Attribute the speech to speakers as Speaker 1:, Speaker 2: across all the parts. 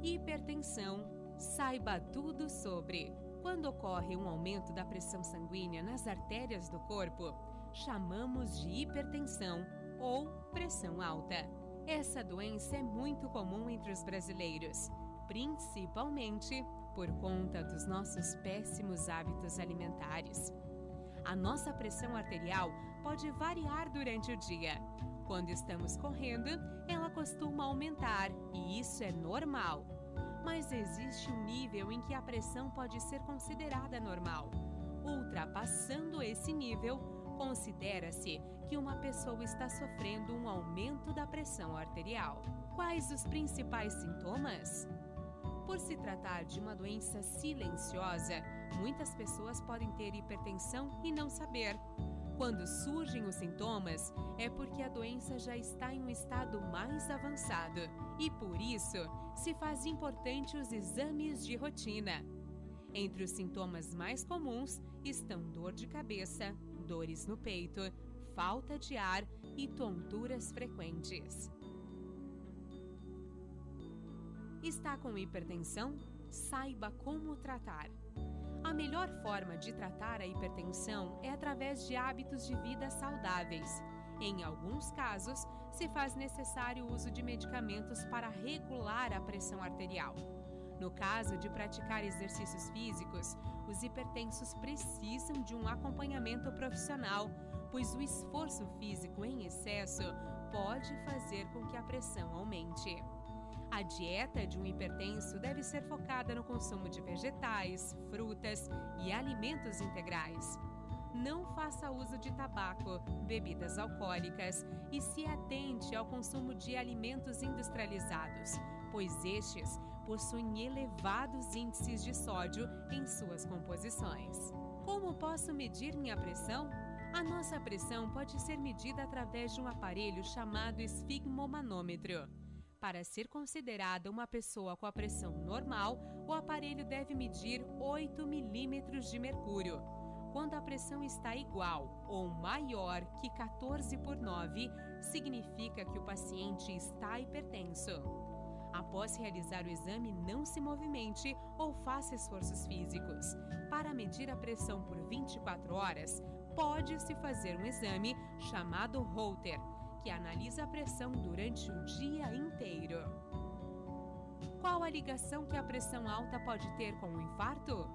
Speaker 1: Hipertensão. Saiba tudo sobre. Quando ocorre um aumento da pressão sanguínea nas artérias do corpo, chamamos de hipertensão ou pressão alta. Essa doença é muito comum entre os brasileiros, principalmente por conta dos nossos péssimos hábitos alimentares. A nossa pressão arterial pode variar durante o dia. Quando estamos correndo, ela costuma aumentar e isso é normal. Mas existe um nível em que a pressão pode ser considerada normal. Ultrapassando esse nível, considera-se que uma pessoa está sofrendo um aumento da pressão arterial. Quais os principais sintomas? Por se tratar de uma doença silenciosa, muitas pessoas podem ter hipertensão e não saber. Quando surgem os sintomas, é porque a doença já está em um estado mais avançado e, por isso, se faz importante os exames de rotina. Entre os sintomas mais comuns estão dor de cabeça, dores no peito, falta de ar e tonturas frequentes. Está com hipertensão? Saiba como tratar. A melhor forma de tratar a hipertensão é através de hábitos de vida saudáveis. Em alguns casos, se faz necessário o uso de medicamentos para regular a pressão arterial. No caso de praticar exercícios físicos, os hipertensos precisam de um acompanhamento profissional, pois o esforço físico em excesso pode fazer com que a pressão aumente. A dieta de um hipertenso deve ser focada no consumo de vegetais, frutas e alimentos integrais. Não faça uso de tabaco, bebidas alcoólicas e se atente ao consumo de alimentos industrializados, pois estes possuem elevados índices de sódio em suas composições. Como posso medir minha pressão? A nossa pressão pode ser medida através de um aparelho chamado esfigmomanômetro. Para ser considerada uma pessoa com a pressão normal, o aparelho deve medir 8 milímetros de mercúrio. Quando a pressão está igual ou maior que 14/9, significa que o paciente está hipertenso. Após realizar o exame, não se movimente ou faça esforços físicos. Para medir a pressão por 24 horas, pode-se fazer um exame chamado Holter, que analisa a pressão durante o dia inteiro. Qual a ligação que a pressão alta pode ter com o infarto?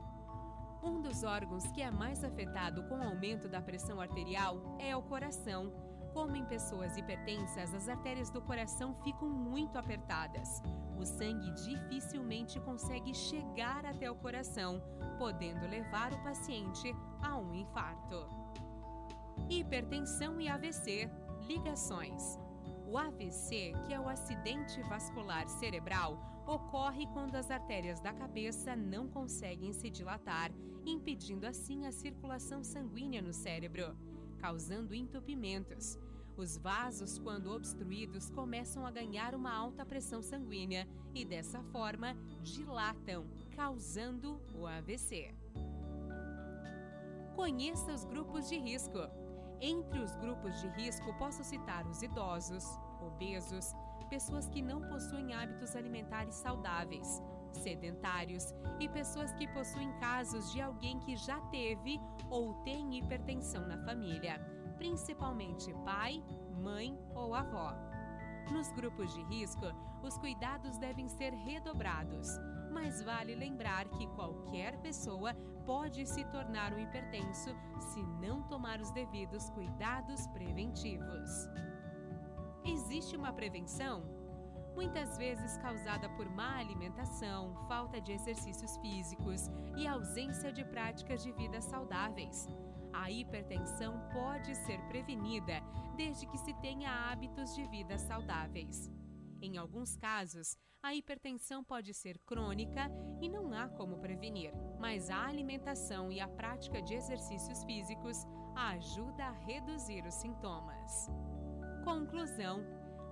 Speaker 1: Um dos órgãos que é mais afetado com o aumento da pressão arterial é o coração. Como em pessoas hipertensas, as artérias do coração ficam muito apertadas. O sangue dificilmente consegue chegar até o coração, podendo levar o paciente a um infarto. Hipertensão e AVC. Ligações. O AVC, que é o acidente vascular cerebral, ocorre quando as artérias da cabeça não conseguem se dilatar, impedindo assim a circulação sanguínea no cérebro, causando entupimentos. Os vasos, quando obstruídos, começam a ganhar uma alta pressão sanguínea e, dessa forma, dilatam, causando o AVC. Conheça os grupos de risco. Entre os grupos de risco, posso citar os idosos, obesos, pessoas que não possuem hábitos alimentares saudáveis, sedentários e pessoas que possuem casos de alguém que já teve ou tem hipertensão na família, principalmente pai, mãe ou avó. Nos grupos de risco, os cuidados devem ser redobrados, mas vale lembrar que qualquer pessoa pode se tornar um hipertenso se não tomar os devidos cuidados preventivos. Existe uma prevenção? Muitas vezes causada por má alimentação, falta de exercícios físicos e ausência de práticas de vida saudáveis. A hipertensão pode ser prevenida desde que se tenha hábitos de vida saudáveis. Em alguns casos, a hipertensão pode ser crônica e não há como prevenir, mas a alimentação e a prática de exercícios físicos ajuda a reduzir os sintomas. Conclusão: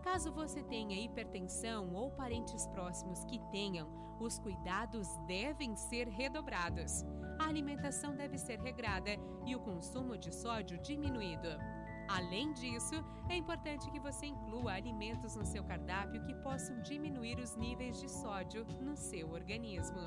Speaker 1: caso você tenha hipertensão ou parentes próximos que tenham, os cuidados devem ser redobrados. A alimentação deve ser regrada e o consumo de sódio diminuído. Além disso, é importante que você inclua alimentos no seu cardápio que possam diminuir os níveis de sódio no seu organismo.